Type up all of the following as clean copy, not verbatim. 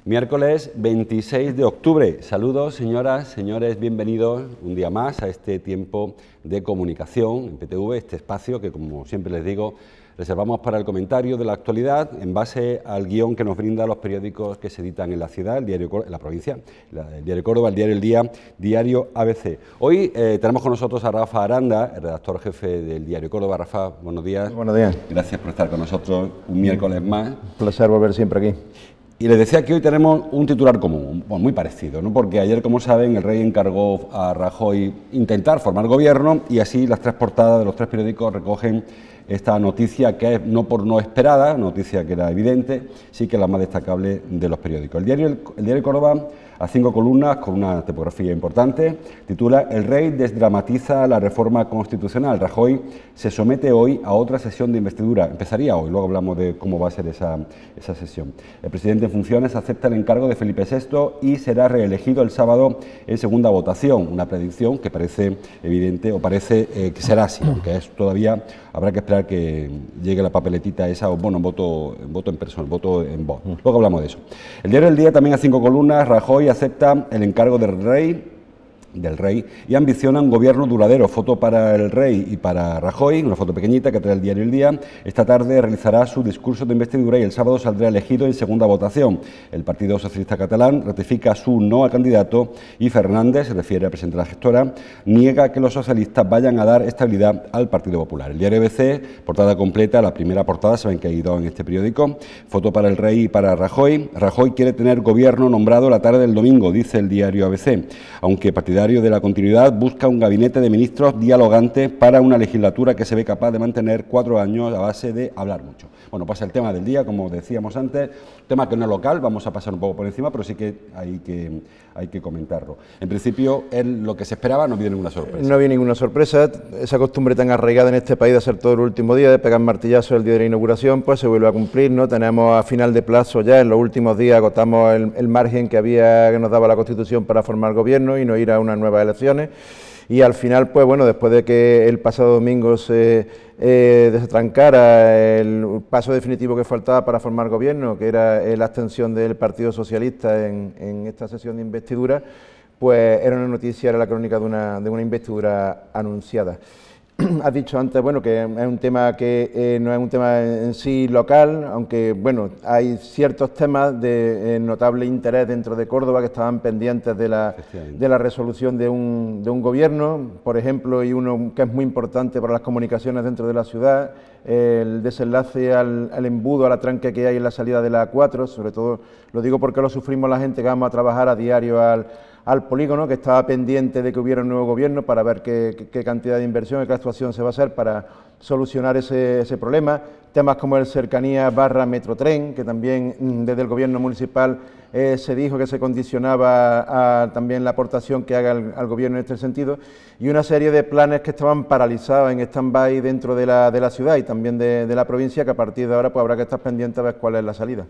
Miércoles 26 de octubre. Saludos, señoras, señores, bienvenidos un día más a este tiempo de comunicación en PTV, este espacio que, como siempre les digo, reservamos para el comentario de la actualidad en base al guión que nos brinda los periódicos que se editan en la ciudad, el diario en la provincia, el diario Córdoba, el diario El Día, diario ABC. Hoy tenemos con nosotros a Rafa Aranda, el redactor jefe del diario Córdoba. Rafa, buenos días. Buenos días. Gracias por estar con nosotros un miércoles más. Un placer volver siempre aquí. Y les decía que hoy tenemos un titular común, bueno, muy parecido, ¿no? Porque ayer, como saben, el rey encargó a Rajoy intentar formar gobierno y así las tres portadas de los tres periódicos recogen esta noticia que es no por no esperada, noticia que era evidente, sí que es la más destacable de los periódicos. El diario Córdoba, a 5 columnas con una tipografía importante, titula "El rey desdramatiza la reforma constitucional. Rajoy se somete hoy a otra sesión de investidura". Empezaría hoy, luego hablamos de cómo va a ser esa sesión. El presidente en funciones acepta el encargo de Felipe VI y será reelegido el sábado en segunda votación. Una predicción que parece evidente o parece que será así, aunque es todavía habrá que esperar que llegue la papeletita esa, o bueno, voto en persona, voto en voz. Luego hablamos de eso. El diario El Día, también a 5 columnas, Rajoy acepta el encargo del rey y ambiciona un gobierno duradero. Foto para el rey y para Rajoy, una foto pequeñita que trae el diario El Día. Esta tarde realizará su discurso de investidura y el sábado saldrá elegido en segunda votación. El Partido Socialista Catalán ratifica su no al candidato y Fernández, se refiere al presidente de la gestora, niega que los socialistas vayan a dar estabilidad al Partido Popular. El diario ABC, portada completa, la primera portada, saben que hay dos en este periódico. Foto para el rey y para Rajoy. Rajoy quiere tener gobierno nombrado la tarde del domingo, dice el diario ABC, aunque partidario de la continuidad, busca un gabinete de ministros dialogante para una legislatura que se ve capaz de mantener 4 años a base de hablar mucho. Bueno, pasa el tema del día, como decíamos antes, tema que no es local, vamos a pasar un poco por encima, pero sí que hay que comentarlo. En principio, lo que se esperaba, no viene ninguna sorpresa. No viene ninguna sorpresa. Esa costumbre tan arraigada en este país de hacer todo el último día, de pegar martillazo el día de la inauguración, pues se vuelve a cumplir, ¿no? Tenemos a final de plazo ya, en los últimos días agotamos el margen que nos daba la Constitución para formar gobierno y no ir a unas nuevas elecciones. Y al final, pues bueno, después de que el pasado domingo se desatrancara el paso definitivo que faltaba para formar gobierno, que era la abstención del Partido Socialista en esta sesión de investidura, pues era una noticia, era la crónica de una investidura anunciada. Has dicho antes, bueno, que es un tema que no es un tema en sí local, aunque, bueno, hay ciertos temas de notable interés dentro de Córdoba que estaban pendientes de la resolución de un gobierno, por ejemplo, y uno que es muy importante para las comunicaciones dentro de la ciudad, el desenlace al embudo, a la tranca que hay en la salida de la A4, sobre todo lo digo porque lo sufrimos la gente que vamos a trabajar a diario al polígono, que estaba pendiente de que hubiera un nuevo gobierno para ver qué cantidad de inversión y qué actuación se va a hacer para solucionar ese problema. Temas como el cercanía / Metrotren, que también desde el gobierno municipal se dijo que se condicionaba a también la aportación que haga al gobierno en este sentido, y una serie de planes que estaban paralizados en stand-by dentro de la ciudad y también de la provincia, que a partir de ahora pues habrá que estar pendiente a ver cuál es la salida.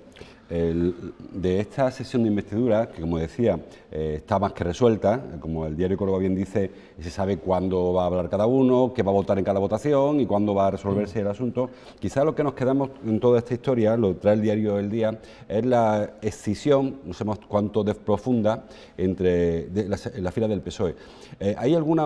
De esta sesión de investidura, que como decía, está más que resuelta, como el diario Córdoba bien dice, se sabe cuándo va a hablar cada uno, qué va a votar en cada votación y cuándo va a resolverse el asunto. Quizá lo que nos quedamos en toda esta historia, lo trae el diario El Día, es la escisión, no sé cuánto de profunda, en la fila del PSOE. ¿Hay alguna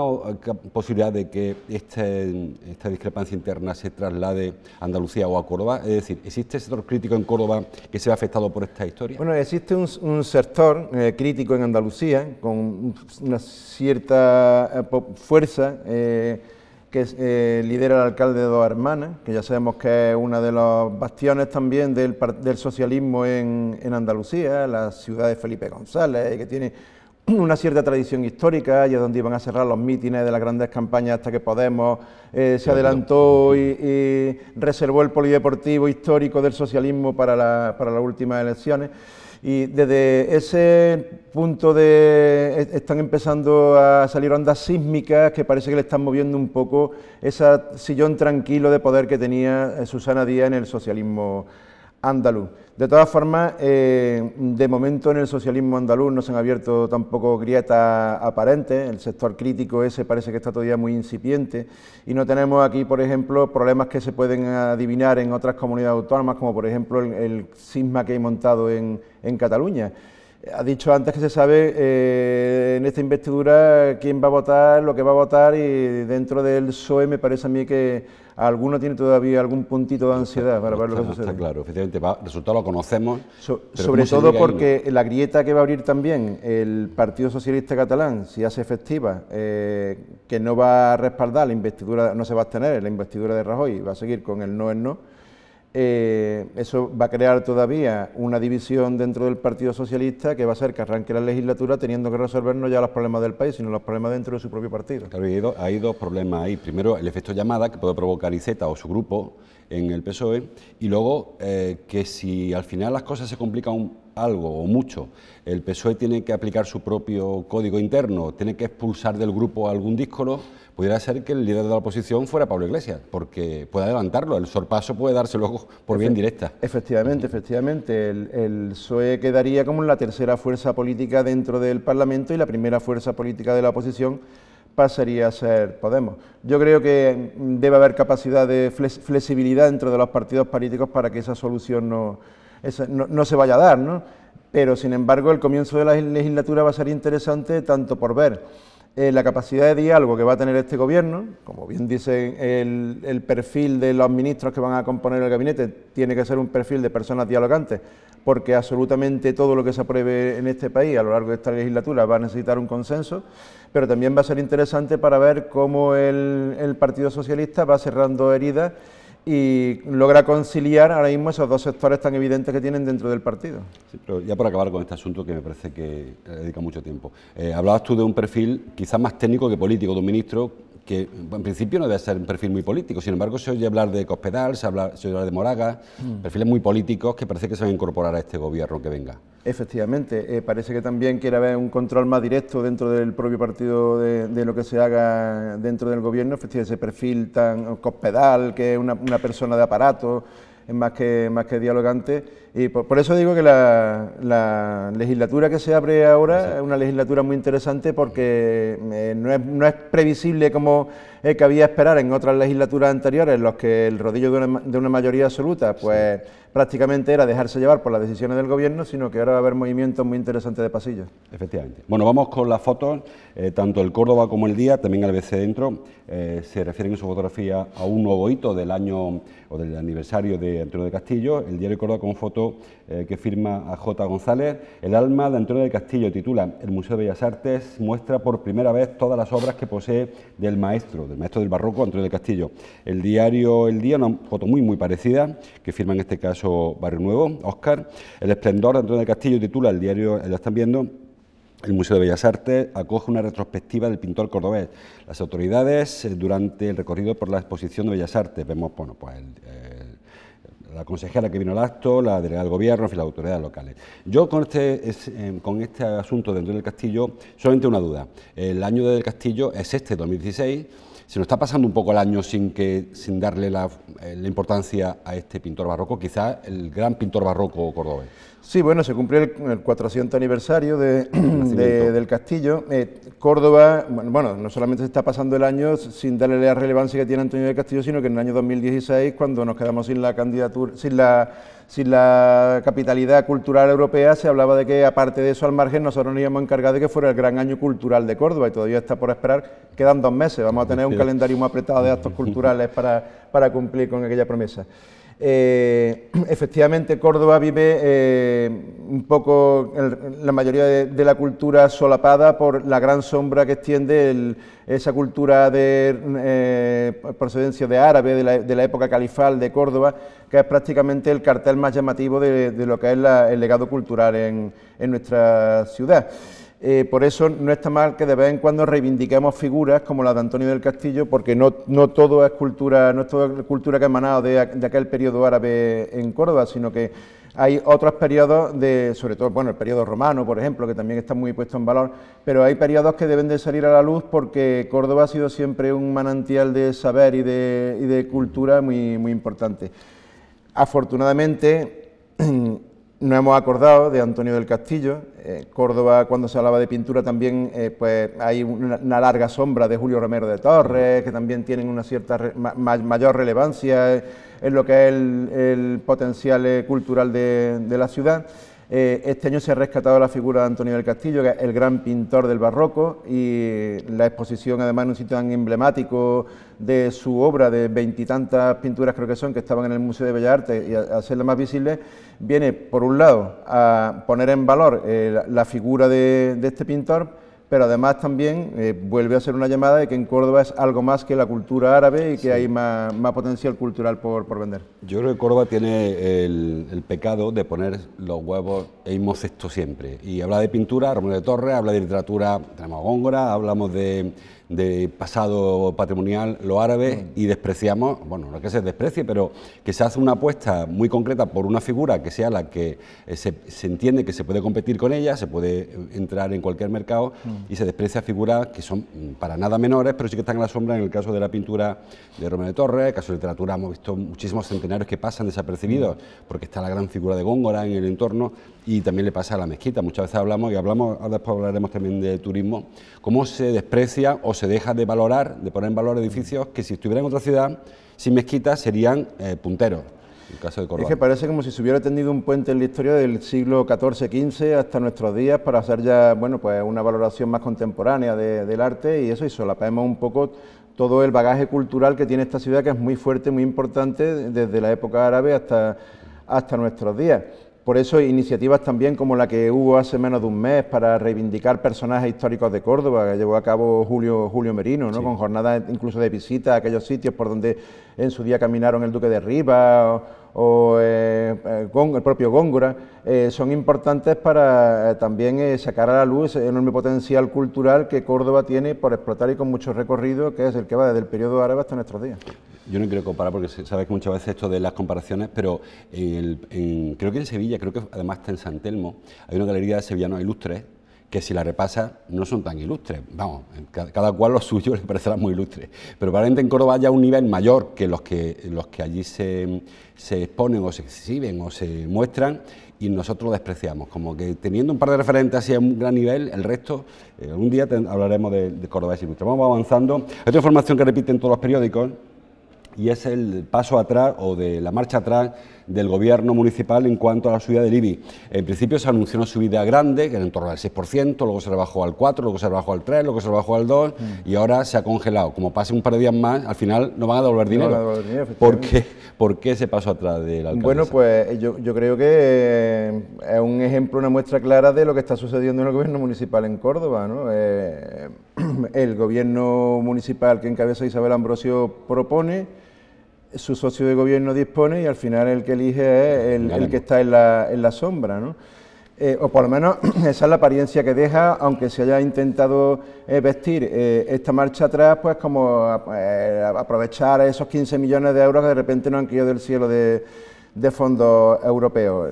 posibilidad de que esta discrepancia interna se traslade a Andalucía o a Córdoba? Es decir, ¿existe sector crítico en Córdoba que se ve afectado por esta historia? Bueno, existe un sector crítico en Andalucía con una cierta fuerza que lidera el alcalde de Dos Hermanas, que ya sabemos que es uno de los bastiones también del socialismo en Andalucía, la ciudad de Felipe González, que tiene una cierta tradición histórica, y es donde iban a cerrar los mítines de las grandes campañas hasta que Podemos se adelantó y reservó el polideportivo histórico del socialismo para las últimas elecciones. Y desde ese punto están empezando a salir ondas sísmicas que parece que le están moviendo un poco ese sillón tranquilo de poder que tenía Susana Díaz en el socialismo andaluz. De todas formas, de momento en el socialismo andaluz no se han abierto tampoco grietas aparentes, el sector crítico ese parece que está todavía muy incipiente y no tenemos aquí, por ejemplo, problemas que se pueden adivinar en otras comunidades autónomas, como por ejemplo el cisma que hay montado en Cataluña. Ha dicho antes que se sabe en esta investidura quién va a votar, lo que va a votar, y dentro del PSOE me parece a mí que alguno tiene todavía algún puntito de ansiedad para ver lo que sucede. Está claro, efectivamente, el resultado lo conocemos. Sobre todo porque la grieta que va a abrir también el Partido Socialista Catalán, si hace efectiva, que no va a respaldar la investidura, no se va a abstener la investidura de Rajoy, va a seguir con el no es no. Eso va a crear todavía una división dentro del Partido Socialista que va a hacer que arranque la legislatura teniendo que resolver no ya los problemas del país, sino los problemas dentro de su propio partido. Claro, hay dos problemas ahí. Primero, el efecto llamada que puede provocar Iceta o su grupo en el PSOE, y luego que si al final las cosas se complican algo o mucho, el PSOE tiene que aplicar su propio código interno, tiene que expulsar del grupo a algún díscolo, pudiera ser que el líder de la oposición fuera Pablo Iglesias, porque puede adelantarlo, el sorpaso puede darse luego por vía indirecta. Efectivamente, el PSOE quedaría como la tercera fuerza política dentro del Parlamento y la primera fuerza política de la oposición pasaría a ser Podemos. Yo creo que debe haber capacidad de flexibilidad dentro de los partidos políticos para que esa solución no se vaya a dar, ¿no? Pero, sin embargo, el comienzo de la legislatura va a ser interesante tanto por ver la capacidad de diálogo que va a tener este gobierno, como bien dice el perfil de los ministros que van a componer el gabinete, tiene que ser un perfil de personas dialogantes, porque absolutamente todo lo que se apruebe en este país a lo largo de esta legislatura va a necesitar un consenso, pero también va a ser interesante para ver cómo el Partido Socialista va cerrando heridas y logra conciliar ahora mismo esos dos sectores tan evidentes que tienen dentro del partido. Sí, pero ya por acabar con este asunto que me parece que le dedica mucho tiempo. Hablabas tú de un perfil quizás más técnico que político de un ministro que en principio no debe ser un perfil muy político, sin embargo se oye hablar de Cospedal, se oye hablar de Moragas, perfiles muy políticos que parece que se van a incorporar a este gobierno que venga. Efectivamente, parece que también quiere haber un control más directo dentro del propio partido de lo que se haga dentro del gobierno, efectivamente ese perfil tan Cospedal, que es una persona de aparato, es más que dialogante, y por eso digo que la legislatura que se abre ahora es una legislatura muy interesante porque no es previsible como cabía esperar en otras legislaturas anteriores, en los que el rodillo de una mayoría absoluta pues prácticamente era dejarse llevar por las decisiones del gobierno, sino que ahora va a haber movimientos muy interesantes de pasillo. Efectivamente. Bueno, vamos con las fotos, tanto el Córdoba como el Día, también el BC Dentro, se refieren en su fotografía a un nuevo hito del año o del aniversario de Antonio de Castillo. El Diario Córdoba con foto que firma a J. González. El alma de Antonio de Castillo titula: El Museo de Bellas Artes muestra por primera vez todas las obras que posee del maestro del barroco, Antonio de Castillo. El diario El Día, una foto muy parecida, que firma en este caso Barrio Nuevo, Óscar. El esplendor de Antonio de Castillo titula el diario, lo están viendo. El Museo de Bellas Artes acoge una retrospectiva del pintor cordobés. Las autoridades, durante el recorrido por la exposición de Bellas Artes, vemos, bueno, pues la consejera que vino al acto, la delegada del gobierno, en fin, las autoridades locales. Yo con este asunto de Antonio del Castillo, solamente una duda. El año del Castillo es este, 2016. Se nos está pasando un poco el año sin darle la importancia a este pintor barroco, quizás el gran pintor barroco cordobés. Sí, bueno, se cumple el 400 aniversario del Castillo. Córdoba, bueno, no solamente se está pasando el año sin darle la relevancia que tiene Antonio del Castillo, sino que en el año 2016, cuando nos quedamos sin la candidatura, sin la capitalidad cultural europea, se hablaba de que, aparte de eso, al margen, nosotros nos íbamos a encargar de que fuera el gran año cultural de Córdoba, y todavía está por esperar, quedan 2 meses, vamos a tener un calendario muy apretado de actos culturales para cumplir con aquella promesa. Efectivamente, Córdoba vive un poco la mayoría de la cultura solapada por la gran sombra que extiende esa cultura de procedencia de árabe, de la época califal de Córdoba, que es prácticamente el cartel más llamativo de lo que es el legado cultural en nuestra ciudad. Por eso no está mal que de vez en cuando reivindiquemos figuras como la de Antonio del Castillo, porque no todo es cultura, no es toda cultura que ha emanado de aquel periodo árabe en Córdoba, sino que hay otros periodos, sobre todo, bueno, el periodo romano, por ejemplo, que también está muy puesto en valor, pero hay periodos que deben de salir a la luz porque Córdoba ha sido siempre un manantial de saber y de cultura muy importante. Afortunadamente, nos hemos acordado de Antonio del Castillo. Córdoba, cuando se hablaba de pintura, también pues hay una larga sombra de Julio Romero de Torres, que también tienen una cierta mayor relevancia en lo que es el potencial cultural de la ciudad. Este año se ha rescatado la figura de Antonio del Castillo, que es el gran pintor del barroco, y la exposición, además, en un sitio tan emblemático de su obra, de 20 y tantas pinturas creo que son, que estaban en el Museo de Bellas Artes, y a hacerla más visible, viene, por un lado, a poner en valor la figura de este pintor, pero además también vuelve a ser una llamada de que en Córdoba es algo más que la cultura árabe y que hay más potencial cultural por vender. Yo creo que Córdoba tiene el pecado de poner los huevos en mocesto siempre. Y habla de pintura, Romero de Torres, habla de literatura, tenemos a Góngora, hablamos de pasado patrimonial, lo árabe, y despreciamos, bueno, no es que se desprecie, pero que se hace una apuesta muy concreta por una figura que sea la que se entiende que se puede competir con ella, se puede entrar en cualquier mercado, y se desprecia figuras que son para nada menores, pero sí que están en la sombra. En el caso de la pintura de Romero de Torres, en el caso de literatura hemos visto muchísimos centenarios que pasan desapercibidos, porque está la gran figura de Góngora en el entorno, y también le pasa a la mezquita. Muchas veces hablamos, después hablaremos también de turismo, cómo se desprecia o se deja de valorar, de poner en valor edificios que si estuvieran en otra ciudad, sin mezquita, serían punteros. En el caso de Córdoba. Es que parece como si se hubiera tendido un puente en la historia del siglo XIV-XV hasta nuestros días para hacer ya, bueno, pues una valoración más contemporánea del arte, y eso, y solapemos un poco todo el bagaje cultural que tiene esta ciudad, que es muy fuerte, muy importante, desde la época árabe hasta nuestros días. Por eso iniciativas también como la que hubo hace menos de un mes para reivindicar personajes históricos de Córdoba, que llevó a cabo Julio Merino, ¿no? Sí. Con jornadas incluso de visita a aquellos sitios por donde en su día caminaron el Duque de Rivas o el propio Góngora, son importantes para también sacar a la luz ese enorme potencial cultural que Córdoba tiene por explotar y con mucho recorrido, que es el que va desde el periodo árabe hasta nuestros días. Yo no quiero comparar porque sabes que muchas veces esto de las comparaciones, pero creo que en Sevilla, creo que además está en San Telmo, hay una galería de sevillanos ilustres que si la repasas no son tan ilustres, vamos, cada cual lo suyo le parecerá muy ilustre, pero probablemente en Córdoba haya un nivel mayor que los que allí se exponen o se exhiben o se muestran, y nosotros lo despreciamos, como que teniendo un par de referentes así a un gran nivel, el resto, un día hablaremos de Córdoba ilustre. Vamos avanzando. Hay otra información que repiten todos los periódicos, y es el paso atrás o de la marcha atrás del gobierno municipal en cuanto a la subida del IBI. En principio se anunció una subida grande, que era en torno al 6%, luego se rebajó al 4%, luego se rebajó al 3%, luego se rebajó al 2%, y ahora se ha congelado. Como pase un par de días más, al final no van a devolver dinero. ¿Por qué ese paso atrás de la alcaldesa? Bueno, pues yo creo que es un ejemplo, una muestra clara de lo que está sucediendo en el gobierno municipal en Córdoba, ¿no? El gobierno municipal que encabeza Isabel Ambrosio propone, su socio de gobierno dispone, y al final el que elige es el que está en la sombra, ¿no? O por lo menos esa es la apariencia que deja, aunque se haya intentado vestir esta marcha atrás, pues como aprovechar esos 15 millones de euros que de repente nos han caído del cielo de fondos europeos.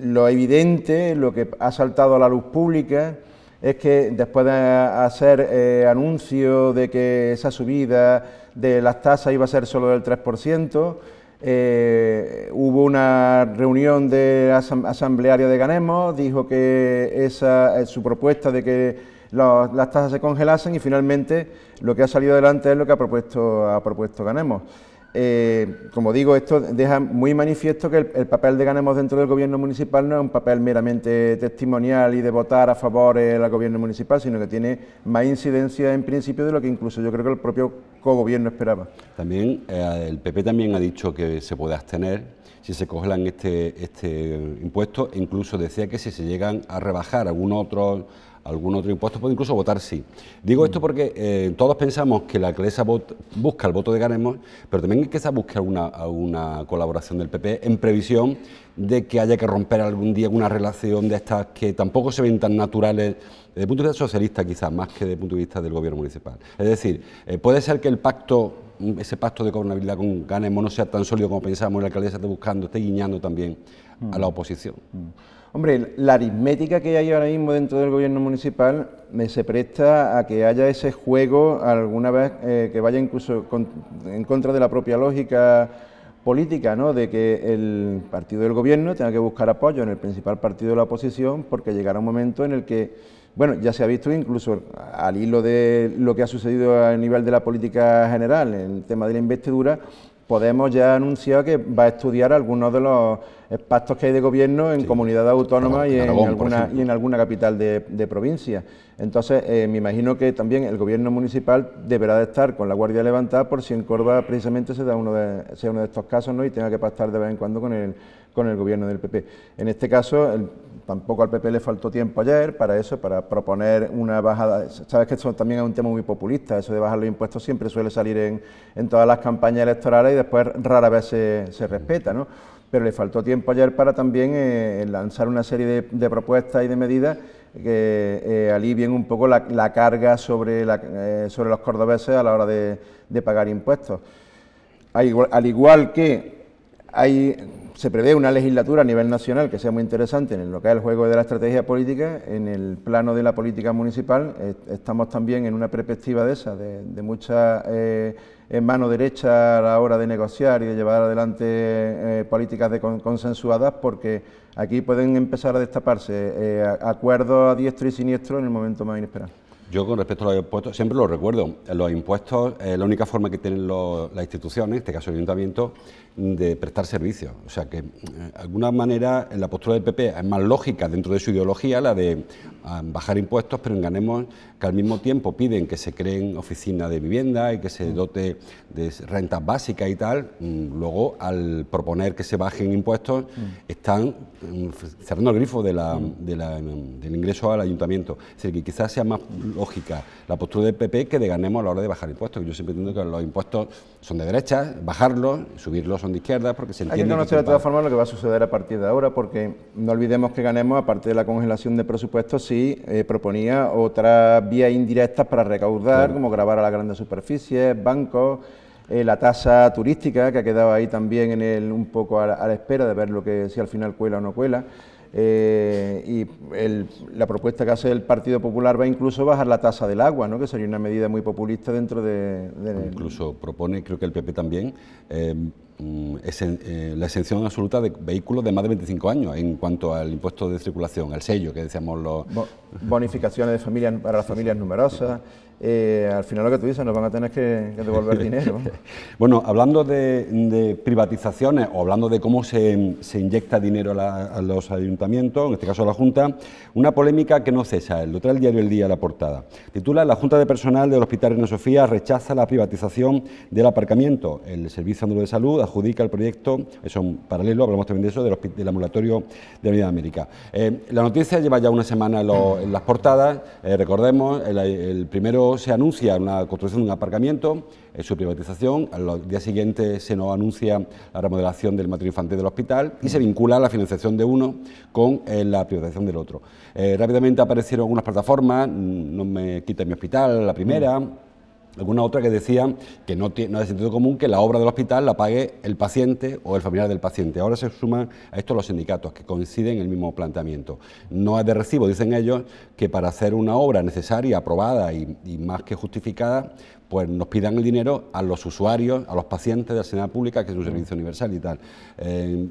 Lo evidente, lo que ha saltado a la luz pública, es que después de hacer anuncio de que esa subida de las tasas iba a ser solo del 3%, hubo una reunión de asamblearios de Ganemos, dijo que su propuesta de que las tasas se congelasen, y finalmente lo que ha salido adelante es lo que ha propuesto Ganemos. Como digo, esto deja muy manifiesto que el papel de Ganemos dentro del gobierno municipal no es un papel meramente testimonial y de votar a favor del gobierno municipal, sino que tiene más incidencia en principio de lo que incluso yo creo que el propio cogobierno esperaba. También el PP también ha dicho que se puede abstener si se congelan este impuesto, e incluso decía que si se llegan a rebajar algún otro impuesto, puede incluso votar sí. Digo esto porque todos pensamos que la alcaldesa busca el voto de Ganemos, pero también quizás busca una colaboración del PP en previsión de que haya que romper algún día una relación de estas que tampoco se ven tan naturales desde el punto de vista socialista, quizás más que desde el punto de vista del gobierno municipal. Es decir, puede ser que ese pacto de gobernabilidad con Ganemos no sea tan sólido como pensamos, y la alcaldesa esté guiñando también a la oposición. Hombre, la aritmética que hay ahora mismo dentro del gobierno municipal se presta a que haya ese juego alguna vez que vaya incluso en contra de la propia lógica política, ¿no?, de que el partido del gobierno tenga que buscar apoyo en el principal partido de la oposición, porque llegará un momento en el que, bueno, ya se ha visto incluso al hilo de lo que ha sucedido a nivel de la política general, en el tema de la investidura, Podemos ya anunciar que va a estudiar algunos de los pactos que hay de gobierno en comunidades autónomas y en alguna capital de provincia. Entonces, me imagino que también el gobierno municipal deberá de estar con la guardia levantada por si en Córdoba precisamente sea uno de estos casos, ¿no?, y tenga que pactar de vez en cuando con el gobierno del PP. En este caso, tampoco al PP le faltó tiempo ayer para eso, para proponer una bajada. Sabes que esto también es un tema muy populista, eso de bajar los impuestos siempre suele salir en todas las campañas electorales y después rara vez se respeta, ¿no? Pero le faltó tiempo ayer para también lanzar una serie de propuestas y de medidas que alivien un poco la carga sobre los cordobeses a la hora de pagar impuestos. Al igual que se prevé una legislatura a nivel nacional que sea muy interesante en lo que es el juego de la estrategia política, en el plano de la política municipal estamos también en una perspectiva de esa, de mucha mano derecha a la hora de negociar y de llevar adelante políticas consensuadas, porque aquí pueden empezar a destaparse acuerdos a diestro y siniestro en el momento más inesperado. Yo, con respecto a los impuestos, siempre lo recuerdo, los impuestos es la única forma que tienen las instituciones, en este caso el ayuntamiento, de prestar servicios. O sea que, de alguna manera, en la postura del PP es más lógica dentro de su ideología la de bajar impuestos, pero enganemos que al mismo tiempo piden que se creen oficinas de vivienda y que se dote de rentas básicas y tal. Luego, al proponer que se bajen impuestos, están cerrando el grifo del ingreso al ayuntamiento. Es decir, que quizás sea más lógica la postura del PP que de ganemos a la hora de bajar impuestos. Yo siempre entiendo que los impuestos son de derechas, bajarlos, subirlos son de izquierda, porque se entiende. Hay que conocer de todas formas lo que va a suceder a partir de ahora, porque no olvidemos que Ganemos, aparte de la congelación de presupuestos, sí proponía otras vías indirectas para recaudar, claro, como gravar a las grandes superficies, bancos, la tasa turística, que ha quedado ahí también un poco a la espera de ver si al final cuela o no cuela. Y la propuesta que hace el Partido Popular va incluso a bajar la tasa del agua, ¿no?, que sería una medida muy populista dentro de... Incluso propone, creo que el PP también, la exención absoluta de vehículos de más de 25 años en cuanto al impuesto de circulación, el sello que decíamos los... Bonificaciones para las familias numerosas. Al final lo que tú dices, nos van a tener que devolver dinero. Bueno, hablando de privatizaciones o hablando de cómo se inyecta dinero a los ayuntamientos, en este caso a la Junta, una polémica que no cesa, lo trae el diario El Día a la portada. Titula: La Junta de Personal del Hospital Reina Sofía rechaza la privatización del aparcamiento. El Servicio Andaluz de Salud adjudica el proyecto, eso en paralelo, hablamos también de eso, del ambulatorio de Avenida América. La noticia lleva ya una semana en las portadas, recordemos, el primero se anuncia la construcción de un aparcamiento, su privatización, al día siguiente se nos anuncia la remodelación del materno-infantil del hospital y se vincula la financiación de uno con la privatización del otro. Rápidamente aparecieron algunas plataformas, No me quite mi hospital, la primera, alguna otra que decían que no es de sentido común que la obra del hospital la pague el paciente o el familiar del paciente. Ahora se suman a esto los sindicatos, que coinciden en el mismo planteamiento. No es de recibo, dicen ellos, que para hacer una obra necesaria, aprobada y más que justificada, pues nos pidan el dinero a los usuarios, a los pacientes de la sanidad pública, que es un servicio universal y tal.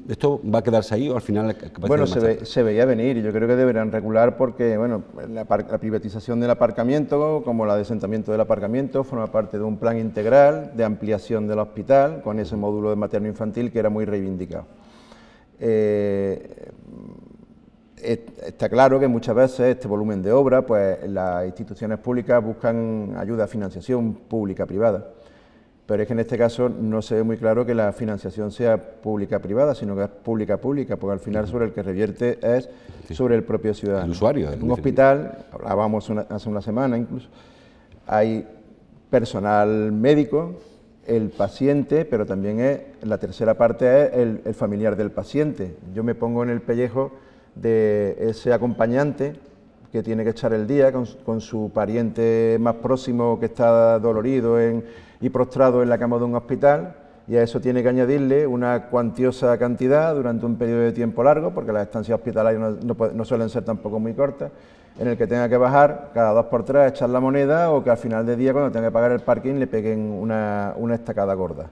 ¿Esto va a quedarse ahí o al final...? Bueno, se veía venir y yo creo que deberán regular porque, bueno, la privatización del aparcamiento, como el asentamiento del aparcamiento, forma parte de un plan integral de ampliación del hospital, con ese módulo de materno-infantil que era muy reivindicado. Está claro que muchas veces este volumen de obra, pues las instituciones públicas buscan ayuda a financiación pública-privada, pero es que en este caso no se ve muy claro que la financiación sea pública-privada, sino que es pública-pública, porque al final sobre el que revierte es sobre el propio ciudadano. El usuario. En un hospital, hablábamos hace una semana incluso, hay personal médico, el paciente, pero también la tercera parte es el familiar del paciente. Yo me pongo en el pellejo de ese acompañante que tiene que echar el día con su pariente más próximo que está dolorido y prostrado en la cama de un hospital, y a eso tiene que añadirle una cuantiosa cantidad durante un periodo de tiempo largo, porque las estancias hospitalarias no suelen ser tampoco muy cortas, en el que tenga que bajar cada 2 por 3 a echar la moneda, o que al final del día, cuando tenga que pagar el parking, le peguen una estacada gorda.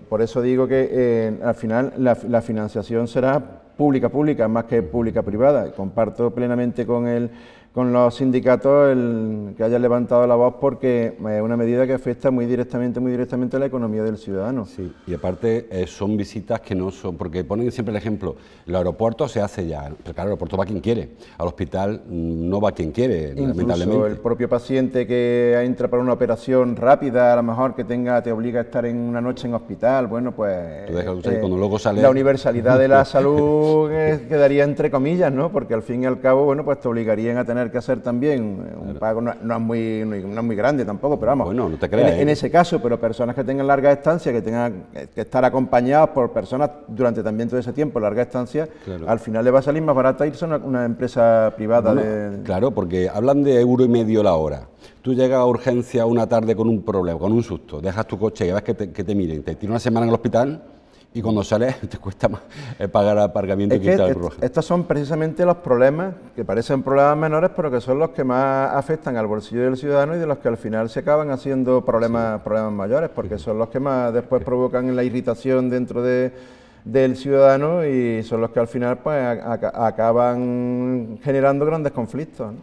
Por eso digo que al final la financiación será pública más que pública-privada. Comparto plenamente con los sindicatos el que hayan levantado la voz, porque es una medida que afecta muy directamente a la economía del ciudadano. Sí, y aparte son visitas que no son, porque ponen siempre el ejemplo, el aeropuerto se hace ya, pero claro, el aeropuerto va quien quiere, al hospital no va quien quiere, incluso lamentablemente. El propio paciente que entra para una operación rápida, a lo mejor que te obliga a estar en una noche en hospital, bueno, pues cuando luego sale... la universalidad de la salud quedaría entre comillas, ¿no? Porque al fin y al cabo, bueno, pues te obligarían a tener que hacer también un pago, no es muy grande tampoco, pero vamos, bueno, no te creas, en ese caso, pero personas que tengan larga estancia, que tengan que estar acompañados por personas durante también todo ese tiempo, larga estancia, claro, al final le va a salir más barata irse a una empresa privada. Bueno, claro, porque hablan de €1,50 la hora. Tú llegas a urgencia una tarde con un problema, con un susto, dejas tu coche y ves que te miren, te tiran una semana en el hospital. Y cuando sales te cuesta más pagar aparcamiento que quitar el rojo. Estos son precisamente los problemas, que parecen problemas menores, pero que son los que más afectan al bolsillo del ciudadano y de los que al final se acaban haciendo problemas mayores, porque son los que más después provocan la irritación dentro del ciudadano y son los que al final pues acaban generando grandes conflictos, ¿no?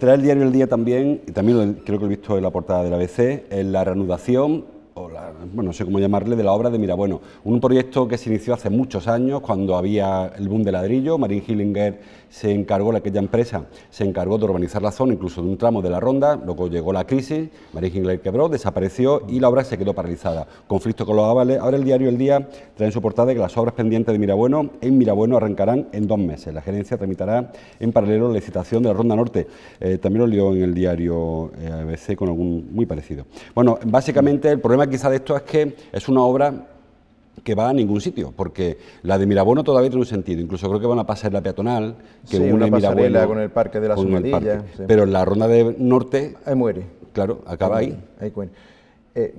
Trae el diario El Día también, y también creo que lo he visto en la portada del ABC, en la reanudación, bueno, no sé cómo llamarle, de la obra de Mirabueno. Un proyecto que se inició hace muchos años, cuando había el boom de ladrillo. Marín Hillinger aquella empresa se encargó de urbanizar la zona, incluso de un tramo de la ronda. Luego llegó la crisis, Marín Hillinger quebró, desapareció y la obra se quedó paralizada. Conflicto con los avales. Ahora el diario El Día trae en su portada que las obras pendientes de en Mirabueno arrancarán en 2 meses. La gerencia tramitará en paralelo la licitación de la Ronda Norte. También lo leo en el diario ABC con algún muy parecido. Bueno, básicamente el problema quizá de esto es que es una obra que va a ningún sitio, porque la de Mirabueno todavía tiene un sentido, incluso creo que van a pasar la peatonal, que une una Mirabueno con el Parque de la Somadilla. Sí. Pero la Ronda de Norte... Ahí muere. Claro, acaba ahí.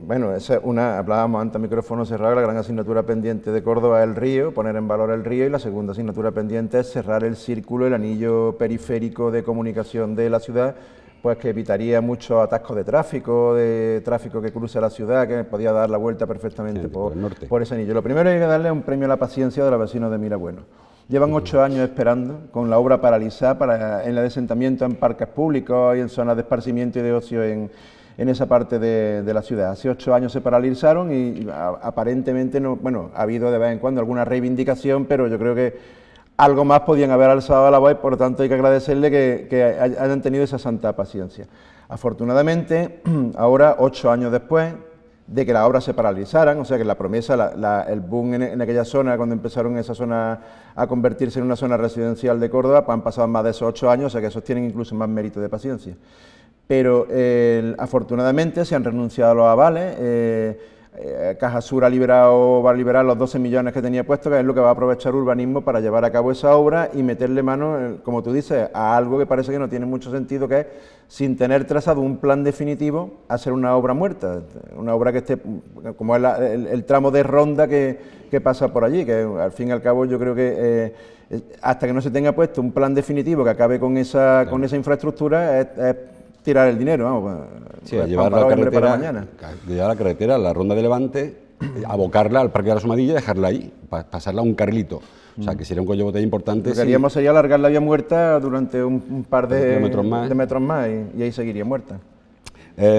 Bueno, esa hablábamos antes a micrófono cerrado, la gran asignatura pendiente de Córdoba es el río, poner en valor el río, y la segunda asignatura pendiente es cerrar el círculo, el anillo periférico de comunicación de la ciudad, pues que evitaría muchos atascos de tráfico que cruza la ciudad, que podía dar la vuelta perfectamente por ese anillo. Lo primero es que darle un premio a la paciencia de los vecinos de Mirabueno. Llevan 8 años esperando, con la obra paralizada, en el asentamiento en parques públicos y en zonas de esparcimiento y de ocio en esa parte de la ciudad. Hace 8 años se paralizaron y aparentemente no, bueno, ha habido de vez en cuando alguna reivindicación, pero yo creo que algo más podían haber alzado la voz y por lo tanto hay que agradecerle que hayan tenido esa santa paciencia. Afortunadamente, ahora 8 años después de que las obras se paralizaran, o sea que la promesa, el boom en aquella zona, cuando empezaron esa zona a convertirse en una zona residencial de Córdoba, pues han pasado más de esos 8 años, o sea que esos tienen incluso más mérito de paciencia. Pero afortunadamente se han renunciado a los avales. Caja Sur va a liberar los 12 millones que tenía puesto, que es lo que va a aprovechar Urbanismo para llevar a cabo esa obra y meterle mano, como tú dices, a algo que parece que no tiene mucho sentido, que es, sin tener trazado un plan definitivo, hacer una obra muerta, una obra que esté, como es el tramo de ronda que pasa por allí, que al fin y al cabo yo creo que hasta que no se tenga puesto un plan definitivo que acabe con esa infraestructura, es tirar el dinero, vamos, sí, llevar la carretera a la Ronda de Levante, abocarla al Parque de la Somadilla y dejarla ahí, pasarla a un carrilito. O sea, que sería un cuello de botella importante. Lo que haríamos sería alargar la vía muerta durante un par de metros más y ahí seguiría muerta.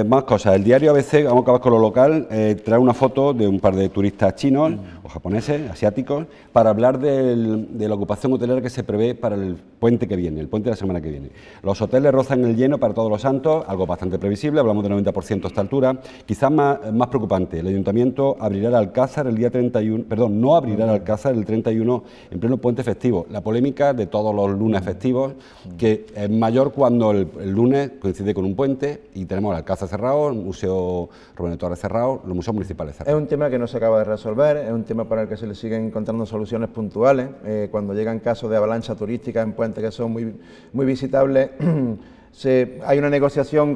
Más cosas. El diario ABC, vamos a acabar con lo local, trae una foto de un par de turistas chinos o japoneses, asiáticos, para hablar de la ocupación hotelera que se prevé para el puente que viene, el puente de la semana que viene. Los hoteles rozan el lleno para Todos los Santos, algo bastante previsible, hablamos del 90% a esta altura. Quizás más preocupante, el Ayuntamiento abrirá el Alcázar el día 31, perdón, no abrirá el Alcázar el 31 en pleno puente festivo. La polémica de todos los lunes festivos, que es mayor cuando el lunes coincide con un puente y tenemos el Alcázar cerrado, el Museo Rubén de Torres cerrado, los museos municipales cerrados. Es un tema que no se acaba de resolver, es un tema para el que se le siguen encontrando soluciones puntuales. Cuando llegan casos de avalancha turística en puentes que son muy visitables, hay una negociación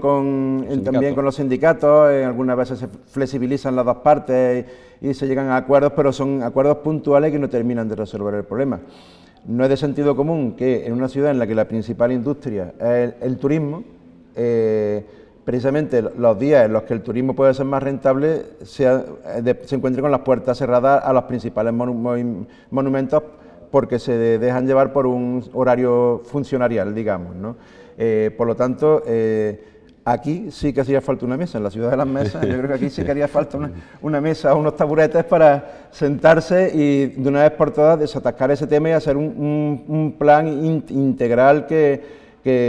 también con los sindicatos, algunas veces se flexibilizan las dos partes y se llegan a acuerdos, pero son acuerdos puntuales que no terminan de resolver el problema. No es de sentido común que en una ciudad en la que la principal industria es el turismo, precisamente los días en los que el turismo puede ser más rentable se encuentre con las puertas cerradas a los principales monumentos porque se dejan llevar por un horario funcionarial, digamos, ¿no? Por lo tanto, aquí sí que hacía falta una mesa, en la ciudad de las mesas, yo creo que aquí sí que haría falta una mesa o unos taburetes para sentarse y de una vez por todas desatascar ese tema y hacer un plan integral que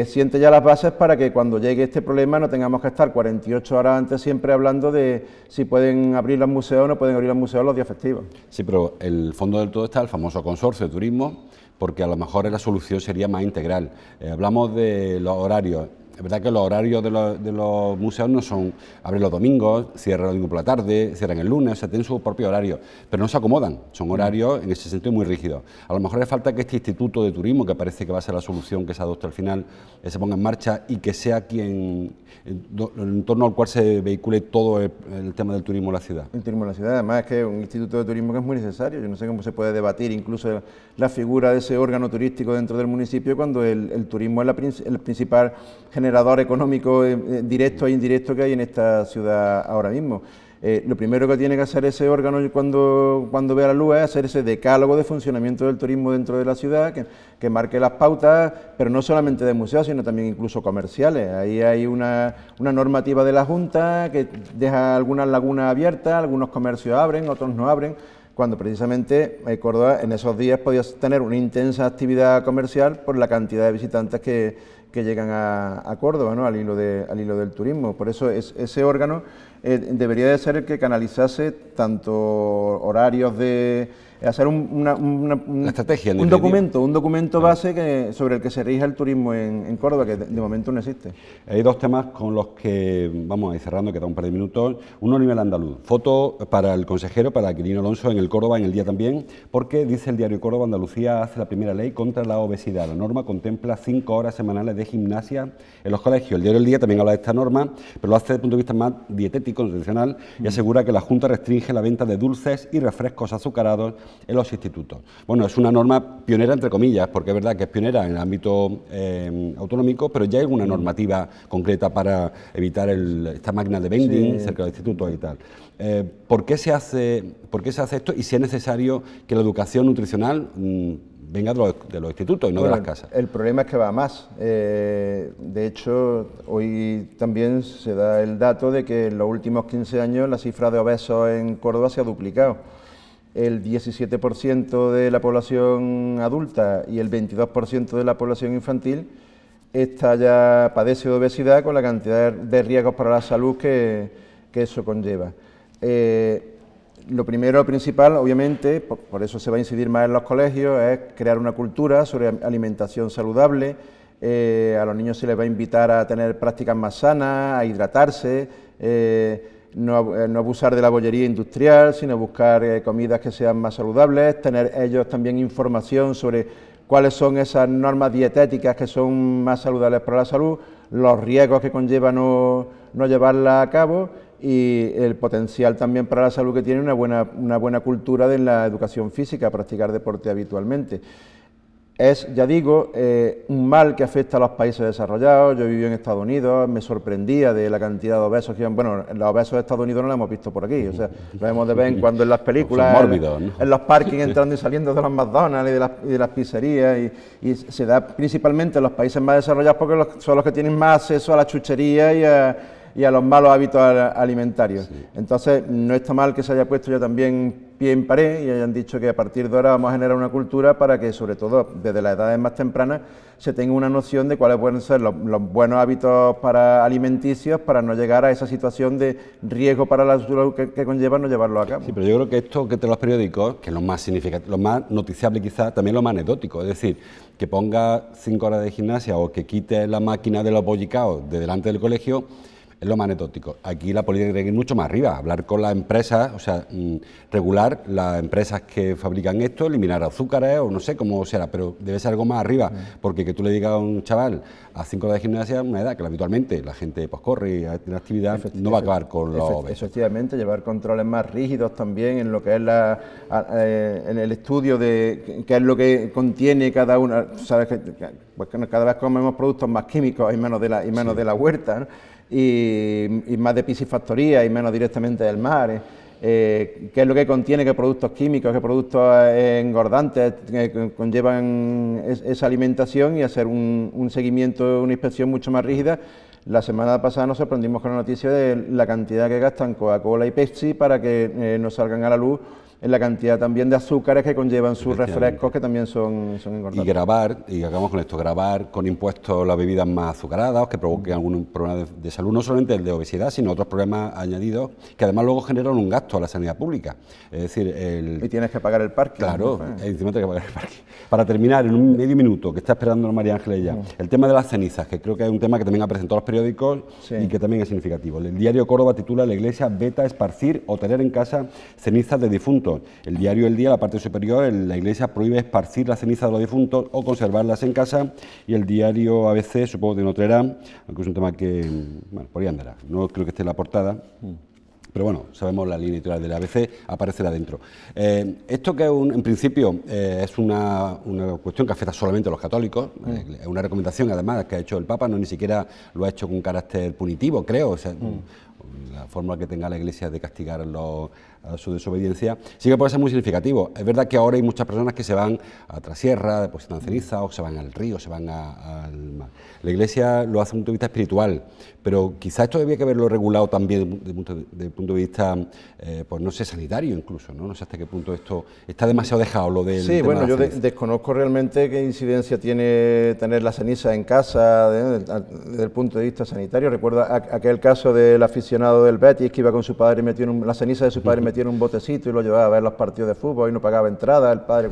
siente ya las bases para que cuando llegue este problema no tengamos que estar 48 horas antes siempre hablando de si pueden abrir los museos o no pueden abrir los museos los días festivos. Sí, pero el fondo del todo está el famoso consorcio de turismo, porque a lo mejor la solución sería más integral. Hablamos de los horarios. Es verdad que los horarios de los museos no son, abren los domingos, cierran el domingo por la tarde, cierran el lunes, o sea, tienen su propio horario, pero no se acomodan, son horarios en ese sentido muy rígidos. A lo mejor le falta que este Instituto de Turismo, que parece que va a ser la solución que se adopte al final, se ponga en marcha y que sea quien, en torno al cual se vehicule todo el tema del turismo en la ciudad. El turismo en la ciudad, además es que es un instituto de turismo que es muy necesario, yo no sé cómo se puede debatir incluso la figura de ese órgano turístico dentro del municipio cuando el turismo es el principal generador económico directo e indirecto que hay en esta ciudad ahora mismo. Lo primero que tiene que hacer ese órgano cuando vea la luz es hacer ese decálogo de funcionamiento del turismo dentro de la ciudad, que marque las pautas, pero no solamente de museos, sino también incluso comerciales. Ahí hay una normativa de la Junta que deja algunas lagunas abiertas, algunos comercios abren, otros no abren, cuando precisamente Córdoba en esos días podía tener una intensa actividad comercial por la cantidad de visitantes que llegan a Córdoba, ¿no? al hilo del turismo. Por eso ese órgano debería de ser el que canalizase tanto horarios de hacer una estrategia, un documento base sobre el que se rija el turismo en Córdoba, que de momento no existe. Hay dos temas con los que vamos a ir cerrando, queda un par de minutos. Uno a nivel andaluz, foto para el consejero, para Quirino Alonso en el Córdoba en el día también, porque dice el diario Córdoba, Andalucía hace la primera ley contra la obesidad. La norma contempla 5 horas semanales de gimnasia en los colegios. El diario El Día también habla de esta norma, pero lo hace desde el punto de vista más dietético, nutricional, y asegura que la Junta restringe la venta de dulces y refrescos azucarados en los institutos. Bueno, es una norma pionera, entre comillas, porque es verdad que es pionera en el ámbito autonómico, pero ya hay una normativa concreta para evitar esta máquina de vending cerca de los institutos y tal. ¿Por qué se hace esto y si es necesario que la educación nutricional venga de los institutos y no de las casas? El problema es que va más. De hecho, hoy también se da el dato de que en los últimos 15 años la cifra de obesos en Córdoba se ha duplicado. El 17% de la población adulta y el 22% de la población infantil padece de obesidad con la cantidad de riesgos para la salud que eso conlleva. Lo primero, principal, obviamente, por eso se va a incidir más en los colegios, es crear una cultura sobre alimentación saludable. A los niños se les va a invitar a tener prácticas más sanas, a hidratarse, no abusar de la bollería industrial, sino buscar comidas que sean más saludables, tener ellos también información sobre cuáles son esas normas dietéticas que son más saludables para la salud, los riesgos que conlleva no llevarla a cabo y el potencial también para la salud que tiene una buena cultura de la educación física, practicar deporte habitualmente. Es, ya digo, un mal que afecta a los países desarrollados. Yo viví en Estados Unidos, me sorprendía de la cantidad de obesos que iban. Bueno, los obesos de Estados Unidos no los hemos visto por aquí, o sea, lo vemos de vez en cuando en las películas, mórbidos, ¿no? en los parkings entrando y saliendo de los McDonald's y de las pizzerías, y se da principalmente en los países más desarrollados porque son los que tienen más acceso a la chuchería y a los malos hábitos alimentarios. Sí. Entonces, no está mal que se haya puesto ya también pie en pared y hayan dicho que a partir de ahora vamos a generar una cultura para que, sobre todo desde las edades más tempranas, se tenga una noción de cuáles pueden ser los buenos hábitos alimenticios para no llegar a esa situación de riesgo para la salud que conlleva no llevarlo a cabo. Sí, pero yo creo que esto que te los periódicos, que es lo más significativo, lo más noticiable quizás, también lo más anecdótico, es decir, que ponga 5 horas de gimnasia o que quite la máquina de los bollicaos de delante del colegio, es lo más anecdótico. Aquí la política tiene que ir mucho más arriba, hablar con las empresas, o sea, regular las empresas que fabrican esto, eliminar azúcares o no sé cómo será, pero debe ser algo más arriba, porque que tú le digas a un chaval a 5 horas de gimnasia, una edad que habitualmente la gente pues corre y tiene actividad, no va a acabar con los obesos. Efectivamente, llevar controles más rígidos también en lo que es en el estudio de qué es lo que contiene cada una. Sabes que pues cada vez comemos productos más químicos y menos de la huerta, ¿no? y más de piscifactoría y menos directamente del mar. Qué es lo que contiene, qué productos químicos, qué productos engordantes conllevan esa alimentación, y hacer un seguimiento, una inspección mucho más rígida. La semana pasada nos sorprendimos con la noticia de la cantidad que gastan Coca-Cola y Pepsi para que nos salgan a la luz, en la cantidad también de azúcares que conllevan sus refrescos, que también son engordantes. Y grabar, y acabamos con esto, grabar con impuestos las bebidas más azucaradas, que provoquen algún problema de salud, no solamente el de obesidad, sino otros problemas añadidos, que además luego generan un gasto a la sanidad pública. Es decir, y tienes que pagar el parque. Claro, encima tienes que pagar el parque. Para terminar, en un medio minuto, que está esperando María Ángeles ya, el tema de las cenizas, que creo que es un tema que también ha presentado los periódicos y que también es significativo. El diario Córdoba titula: "La Iglesia veta esparcir o tener en casa cenizas de difuntos". El diario El Día, la parte superior: la Iglesia prohíbe esparcir las cenizas de los difuntos o conservarlas en casa. Y el diario ABC, supongo que no traerá, aunque es un tema que, bueno, por ahí andará. No creo que esté en la portada. Pero bueno, sabemos la línea editorial del ABC, aparecerá dentro. Esto que en principio es una cuestión que afecta solamente a los católicos, es una recomendación además que ha hecho el Papa, no ni siquiera lo ha hecho con carácter punitivo, creo, o sea, la forma que tenga la Iglesia de castigar a su desobediencia, sí que puede ser muy significativo. Es verdad que ahora hay muchas personas que se van a Trasierra, depositan ceniza, o se van al río, se van al mar. La Iglesia lo hace desde un punto de vista espiritual, pero quizás esto debía que haberlo regulado también desde el punto de vista, pues no sé, sanitario incluso, ¿no? No sé hasta qué punto esto está demasiado dejado, lo del Sí, bueno, yo desconozco realmente qué incidencia tiene tener la ceniza en casa desde el punto de vista sanitario. Recuerdo aquel caso del aficionado del Betis que iba con su padre y metió la ceniza de su padre metió en un botecito y lo llevaba a ver los partidos de fútbol y no pagaba entrada el padre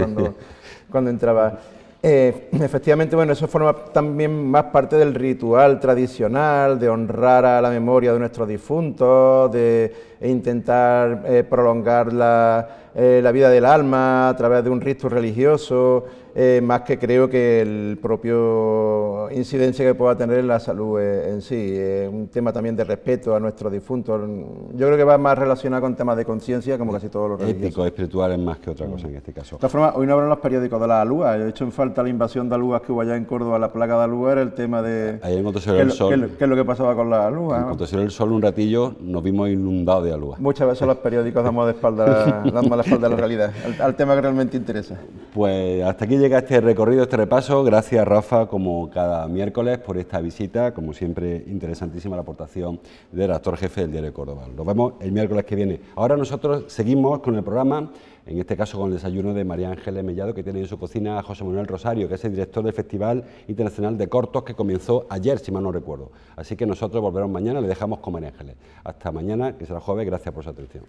cuando entraba. Efectivamente, bueno, eso forma también más parte del ritual tradicional de honrar a la memoria de nuestros difuntos, de intentar prolongar la vida del alma a través de un rito religioso, más que creo que el propio incidencia que pueda tener en la salud en sí. Es un tema también de respeto a nuestros difuntos. Yo creo que va más relacionado con temas de conciencia, como casi todos los religiosos. Ético, espiritual es más que otra cosa en este caso. De todas formas, hoy no hablan los periódicos de las alúas. He hecho en falta la invasión de alúas que hubo allá en Córdoba, la plaga de alúas, era el tema de... Ayer en cuanto se vio el sol... ¿Qué es lo que pasaba con las alúas? En cuanto se vio el sol un ratillo, nos vimos inundados de alúas. Muchas veces los periódicos damos la espalda a la realidad, al tema que realmente interesa. Pues hasta aquí llega este recorrido, este repaso. Gracias, Rafa, como cada miércoles, por esta visita. Como siempre, interesantísima la aportación del redactor jefe del Diario de Córdoba. Nos vemos el miércoles que viene. Ahora nosotros seguimos con el programa, en este caso con el desayuno de María Ángeles Mellado, que tiene en su cocina a José Manuel Rosario, que es el director del Festival Internacional de Cortos, que comenzó ayer, si mal no recuerdo. Así que nosotros volveremos mañana, le dejamos con María Ángeles. Hasta mañana, que será jueves. Gracias por su atención.